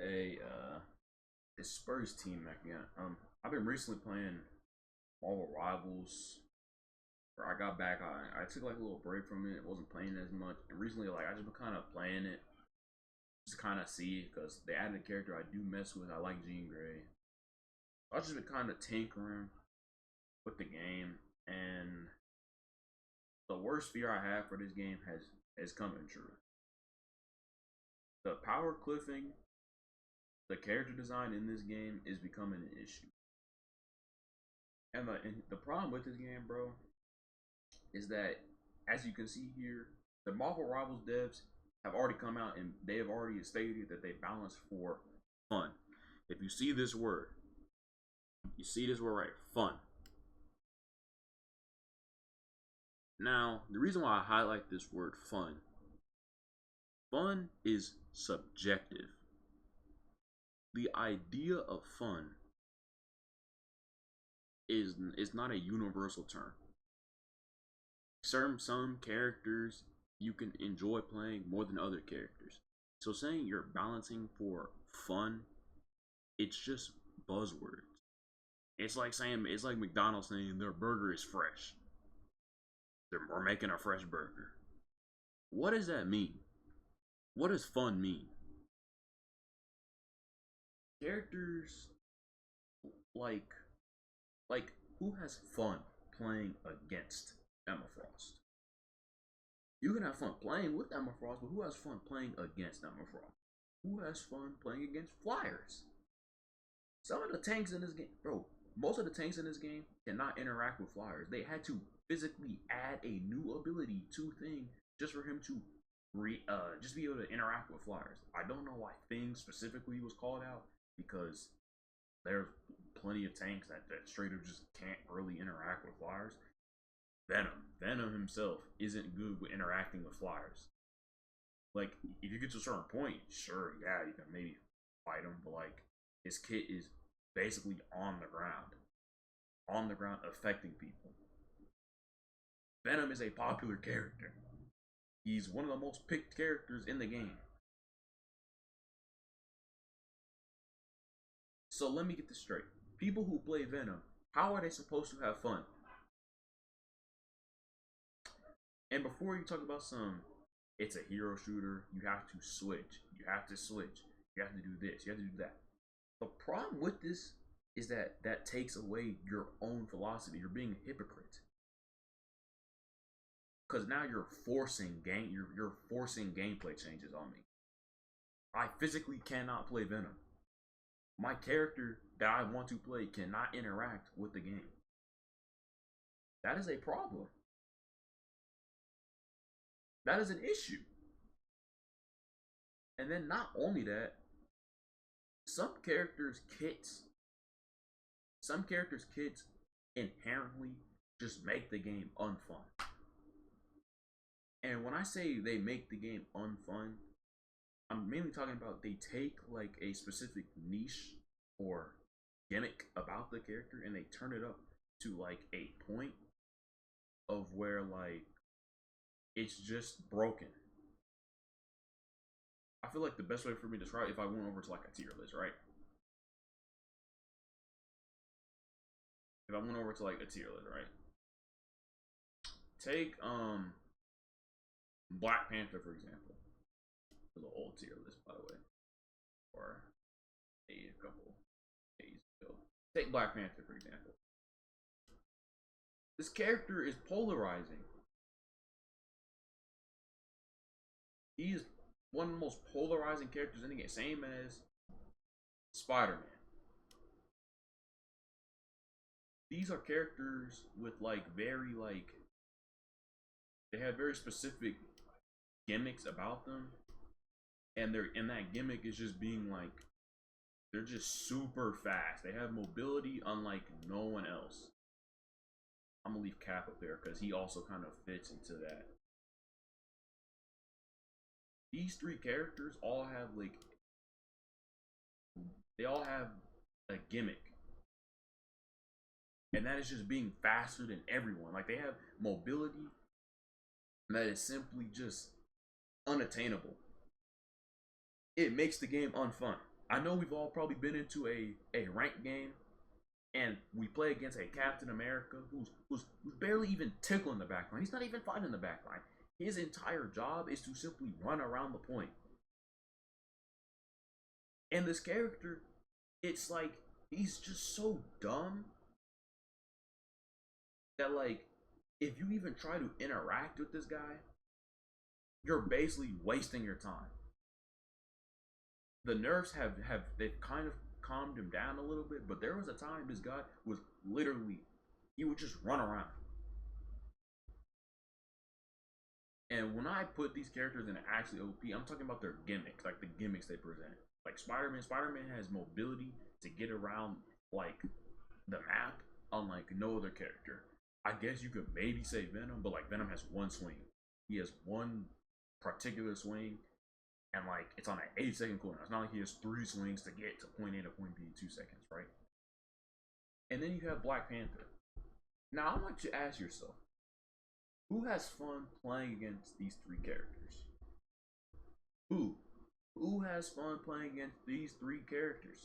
a this Spurs team back again. I've been recently playing Marvel Rivals. Where I got back, I took like a little break from it. Wasn't playing as much. And recently, like I just been kind of playing it, just kind of see because they added a character I do mess with. I like Jean Grey. I've just been kind of tinkering with the game, and the worst fear I have for this game has come in true. The power cliffing, the character design in this game is becoming an issue. And the problem with this game, bro, is that as you can see here, the Marvel Rivals devs have already come out and they have already stated that they balance for fun. If you see this word, you see this word right, fun. Now, the reason why I highlight this word fun is subjective. The idea of fun is not a universal term. Some characters you can enjoy playing more than other characters. So saying you're balancing for fun, it's just buzzwords. It's like McDonald's saying their burger is fresh. We're making a fresh burger. What does that mean? What does fun mean? Characters like who has fun playing against Emma Frost? You can have fun playing with Emma Frost, but who has fun playing against Emma Frost? Who has fun playing against Flyers? Some of the tanks in this game, bro, most of the tanks in this game cannot interact with Flyers. They had to physically add a new ability to Thing just for him to just be able to interact with Flyers. I don't know why Thing specifically was called out, because there's plenty of tanks that straight up just can't really interact with Flyers. Venom himself isn't good with interacting with Flyers. Like, if you get to a certain point, sure, yeah, you can maybe fight him, but like, his kit is basically on the ground affecting people. Venom is a popular character. He's one of the most picked characters in the game. So let me get this straight. People who play Venom, how are they supposed to have fun? And before you talk about it's a hero shooter, you have to switch. You have to switch. You have to do this. You have to do that. The problem with this is that takes away your own philosophy. You're being a hypocrite. Because now you're forcing gameplay changes on me. I physically cannot play Venom. My character that I want to play cannot interact with the game. That is a problem. That is an issue. And then not only that, some characters' kits inherently just make the game unfun. And when I say they make the game unfun, I'm mainly talking about they take like a specific niche or gimmick about the character and they turn it up to like a point of where like it's just broken. I feel like the best way for me to describe it, if I went over to like a tier list, right? If I went over to like a tier list, right? Take Black Panther for example. A little old tier list, by the way, or a couple days ago. Take Black Panther for example. This character is polarizing. He is one of the most polarizing characters in the game, same as Spider-Man. These are characters with like they have very specific gimmicks about them, and that gimmick is just being like they're just super fast. They have mobility unlike no one else. I'm gonna leave Cap up there because he also kind of fits into that. These three characters all have a gimmick, and that is just being faster than everyone. Like, they have mobility that is simply just unattainable. It makes the game unfun. I know we've all probably been into a ranked game and we play against a Captain America who's barely even tickling the backline. He's not even fighting the backline. His entire job is to simply run around the point. And this character, it's like he's just so dumb that like if you even try to interact with this guy, you're basically wasting your time. The nerfs have they've kind of calmed him down a little bit, but there was a time this guy was literally he would just run around. And when I put these characters in actually OP, I'm talking about their gimmicks, like the gimmicks they present. Like Spider-Man, Spider-Man has mobility to get around like the map, unlike no other character. I guess you could maybe say Venom, but like Venom has one swing. He has one particular swing, and like it's on an 8-second cooldown. It's not like he has 3 swings to get to point A to point B in 2 seconds, right? And then you have Black Panther. Now I want you to ask yourself, who has fun playing against these 3 characters? Who? Who has fun playing against these 3 characters?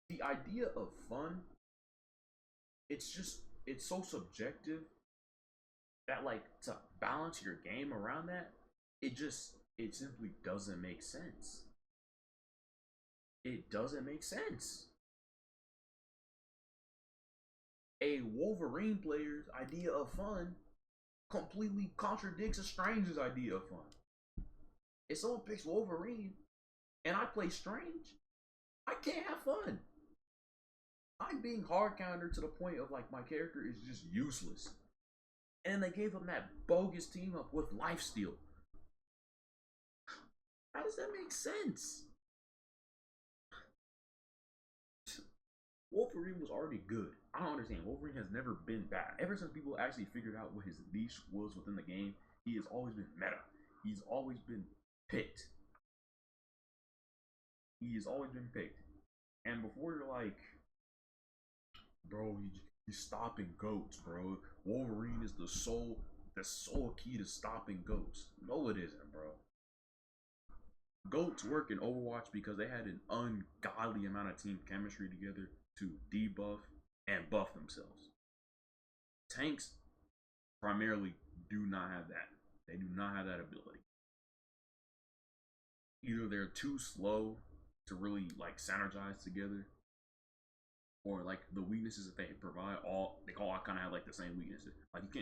The idea of fun, it's so subjective that like to balance your game around that, it simply doesn't make sense. It doesn't make sense. A Wolverine player's idea of fun completely contradicts a Strange's idea of fun. If someone picks Wolverine and I play Strange, I can't have fun. I'm being hard countered to the point of like my character is just useless. And they gave him that bogus team up with lifesteal. How does that make sense? Wolverine was already good. I don't understand. Wolverine has never been bad. Ever since people actually figured out what his niche was within the game, he has always been meta. He's always been picked. He has always been picked. And before you're like, bro, he's stopping goats, bro. Wolverine is the sole key to stopping goats. No, it isn't, bro. Goats work in Overwatch because they had an ungodly amount of team chemistry together to debuff and buff themselves. Tanks primarily do not have that. They do not have that ability. Either they're too slow to really like synergize together, or like the weaknesses that they provide they all kind of have like the same weaknesses. Like you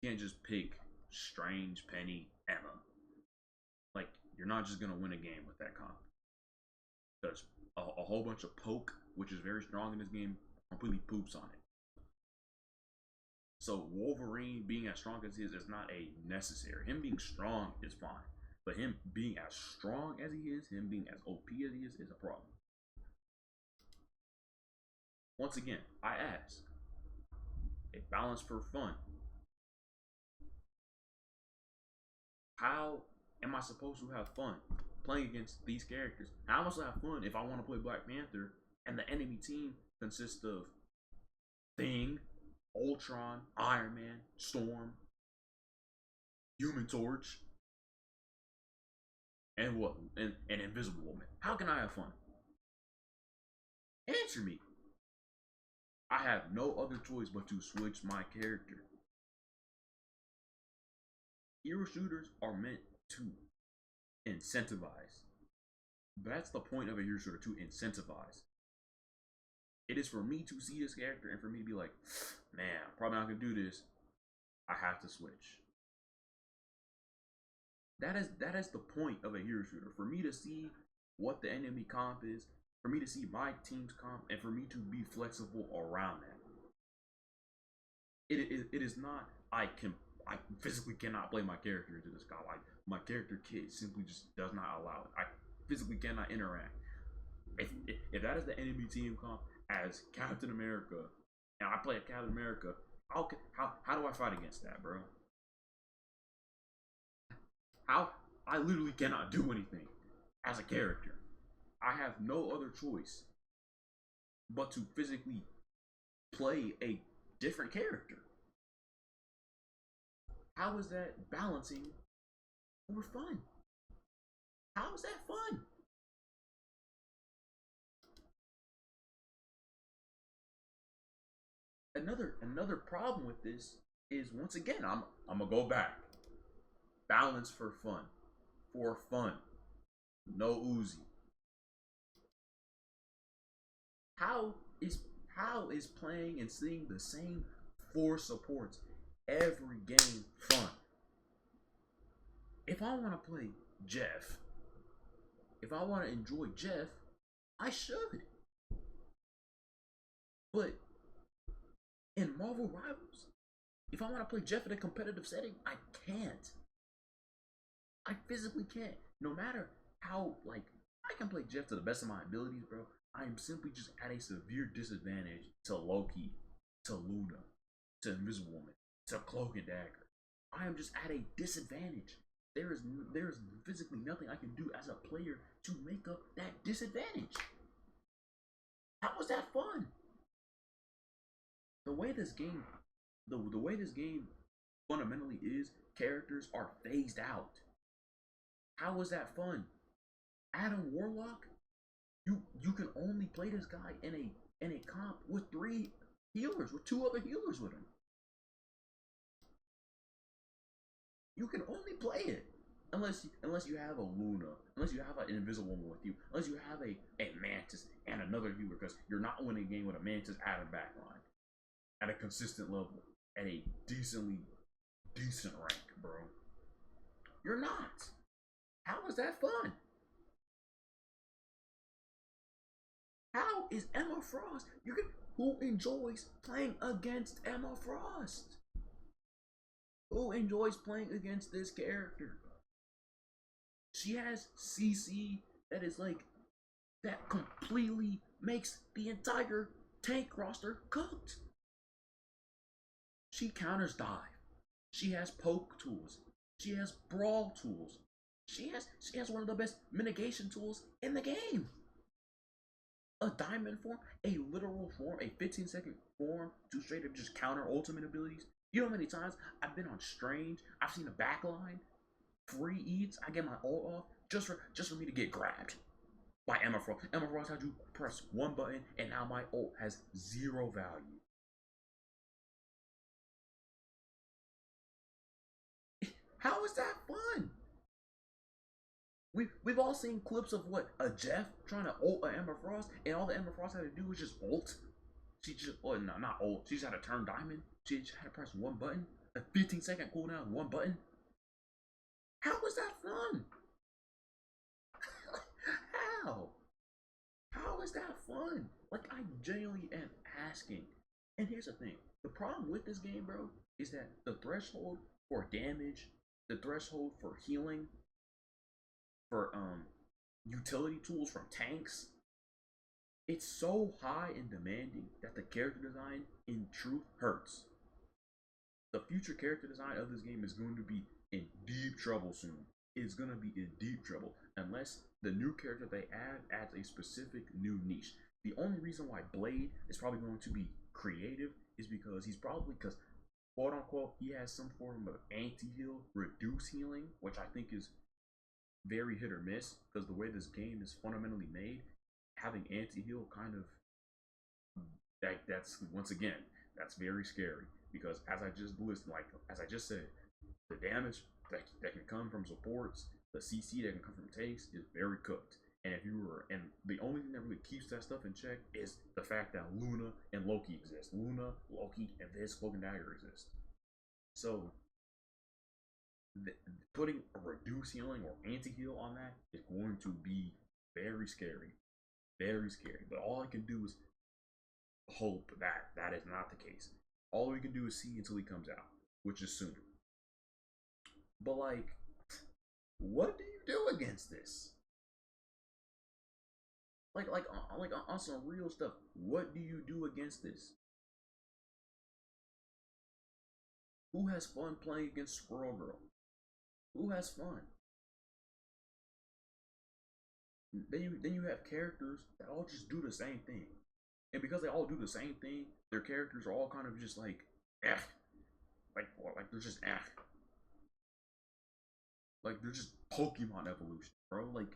can't just pick Strange, Penny, Emma. Like you're not just gonna win a game with that comp. Because a whole bunch of poke, which is very strong in this game, completely poops on it. So Wolverine being as strong as he is not a necessary. Him being strong is fine. But him being as strong as he is, him being as OP as he is a problem. Once again, I ask, a balance for fun. How am I supposed to have fun playing against these characters? How am I supposed to have fun if I want to play Black Panther and the enemy team consists of Thing, Ultron, Iron Man, Storm, Human Torch, and what? And Invisible Woman. How can I have fun? Answer me. I have no other choice but to switch my character. Hero shooters are meant to incentivize. That's the point of a hero shooter, to incentivize. It is for me to see this character and for me to be like, man, I'm probably not gonna do this. I have to switch. That is the point of a hero shooter. For me to see what the enemy comp is, for me to see my team's comp, and for me to be flexible around that. It is not I physically cannot play my character into this comp. My character kit simply just does not allow it. I physically cannot interact. If that is the enemy team comp as Captain America, and I play a Captain America, how do I fight against that, bro? How? I literally cannot do anything as a character. I have no other choice but to physically play a different character. How is that balancing for fun? How is that fun? Another problem with this is once again I'm gonna go back. Balance for fun. For fun. No Uzi. How is how is playing and seeing the same four supports every game fun? If I want to play Jeff, if I want to enjoy Jeff, I should. But in Marvel Rivals, if I want to play Jeff in a competitive setting, I can't. I physically can't. No matter how, like, I can play Jeff to the best of my abilities, bro. I am simply just at a severe disadvantage to Loki, to Luna, to Invisible Woman, to Cloak and Dagger. I am just at a disadvantage. There is physically nothing I can do as a player to make up that disadvantage. How was that fun? The way this game, the way this game fundamentally is, characters are phased out. How was that fun? Adam Warlock, you can only play this guy in a comp with three healers, with two other healers with him. You can only play it unless you have a Luna, unless you have an Invisible Woman with you, unless you have a Mantis and another healer, because you're not winning a game with a Mantis at a backline at a consistent level, at a decent rank, bro. You're not. How is that fun? How is Emma Frost? Who enjoys playing against Emma Frost? Who enjoys playing against this character? She has CC that is like, that completely makes the entire tank roster cooked. She counters dive. She has poke tools. She has brawl tools. She has one of the best mitigation tools in the game. A diamond form, a literal form, a 15-second form to straight up just counter ultimate abilities. You know how many times I've been on Strange, I've seen a backline, free eats, I get my ult off just for me to get grabbed by Emma Frost. Emma Frost had you press one button and now my ult has zero value. How is that fun? We've all seen clips of what, a Jeff trying to ult a Emma Frost, and all the Emma Frost had to do was just ult. She just, oh no, not ult. She just had to turn diamond. She just had to press one button. A 15-second cooldown, one button. How was that fun? How? How is that fun? Like, I genuinely am asking. And here's the thing: the problem with this game, bro, is that the threshold for damage, the threshold for healing, for utility tools from tanks, it's so high and demanding that the character design in truth hurts. The future character design of this game is going to be in deep trouble soon. It's going to be in deep trouble unless the new character they add adds a specific new niche. The only reason why Blade is probably going to be creative is because he's probably, because quote unquote, he has some form of anti-heal, reduce healing, which I think is very hit or miss, because the way this game is fundamentally made, having anti-heal kind of, that's once again, that's very scary, because as I just listed, like as I just said, the damage that can come from supports, the CC that can come from takes is very cooked. And if you were, and the only thing that really keeps that stuff in check is the fact that Luna and Loki exist. Luna, Loki, and this Cloak and Dagger exist. So putting a reduce healing or anti-heal on that is going to be very scary. Very scary. But all I can do is hope that that is not the case. All we can do is see until he comes out, which is soon. But like, what do you do against this? Like on some real stuff, what do you do against this? Who has fun playing against Squirrel Girl? Who has fun? Then you have characters that all just do the same thing, and because they all do the same thing, their characters are all kind of just like, eh, like they're just eh. Like they're just Pokemon evolution, bro. Like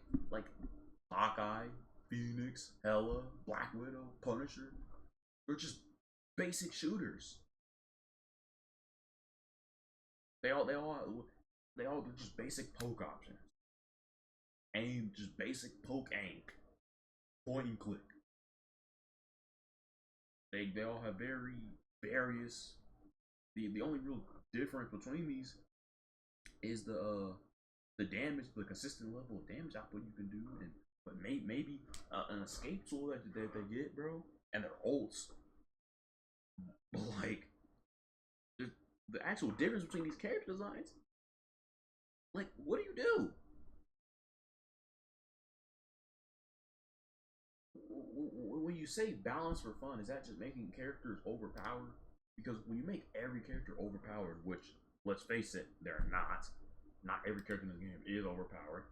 Hawkeye, Phoenix, Hella, Black Widow, Punisher. They're just basic shooters. They all they all they're just basic poke options. Aim, just basic poke aim. Point and click. They all have very various. The only real difference between these is the damage, the consistent level of damage output you can do, and but maybe an escape tool that they get, bro, and their ults. But like the actual difference between these character designs, like what do you do? When you say balance for fun, is that just making characters overpowered? Because when you make every character overpowered, which let's face it, they're not. Not every character in the game is overpowered.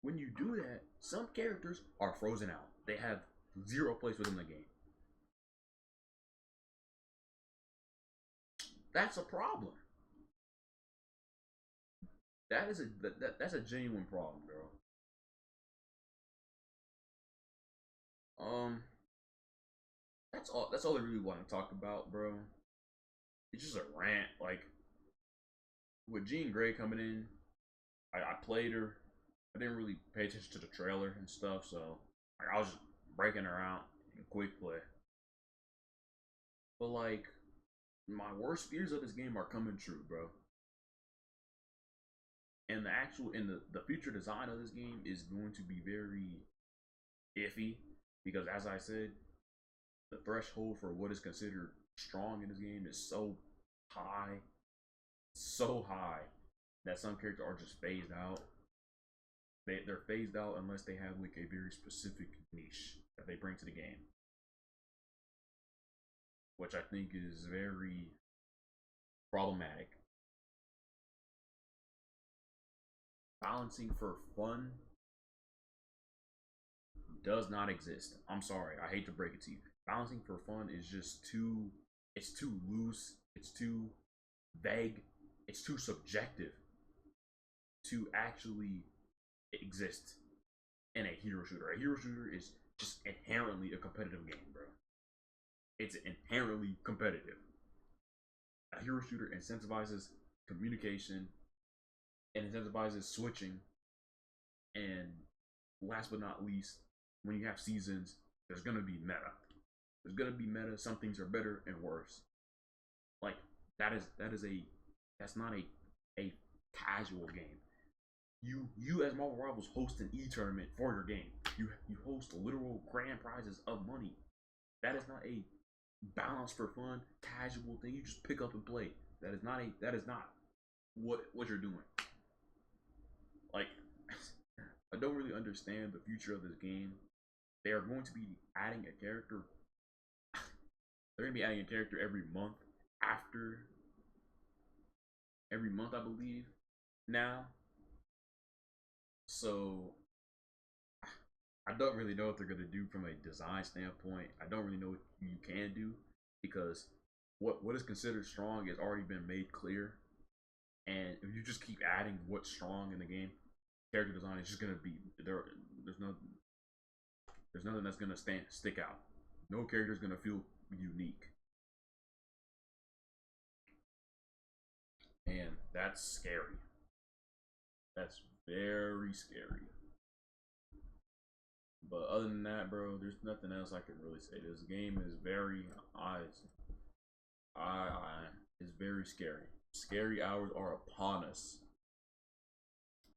When you do that, some characters are frozen out. They have zero place within the game. That's a problem. That's a genuine problem, bro. Um, that's all. That's all I really want to talk about, bro. It's just a rant. Like with Jean Grey coming in, I played her. I didn't really pay attention to the trailer and stuff, so like, I was just breaking her out in quick play. But like, my worst fears of this game are coming true, bro. And the future design of this game is going to be very iffy because, as I said, the threshold for what is considered strong in this game is so high that some characters are just phased out. They're phased out unless they have like a very specific niche that they bring to the game, which I think is very problematic. Balancing for fun does not exist. I'm sorry, I hate to break it to you. Balancing for fun is just it's too loose, it's too vague, it's too subjective to actually exist in a hero shooter. A hero shooter is just inherently a competitive game, bro. It's inherently competitive. A hero shooter incentivizes communication and incentivizes switching. And last but not least, when you have seasons, there's gonna be meta. There's gonna be meta. Some things are better and worse. Like that's not a casual game. You as Marvel Rivals host an e-tournament for your game. You host literal grand prizes of money. That is not a balance for fun, casual thing you just pick up and play. That is not what you're doing. Like I don't really understand the future of this game. They are going to be adding a character. They're gonna be adding a character every month, I believe. Now, so I don't really know what they're gonna do from a design standpoint. I don't really know what you can do because what is considered strong has already been made clear. And if you just keep adding what's strong in the game, character design is just gonna be there. There's nothing that's gonna stick out. No character is gonna feel unique, and that's scary. That's very scary. But other than that, bro, there's nothing else I can really say. This game is very I is very scary. Scary hours are upon us.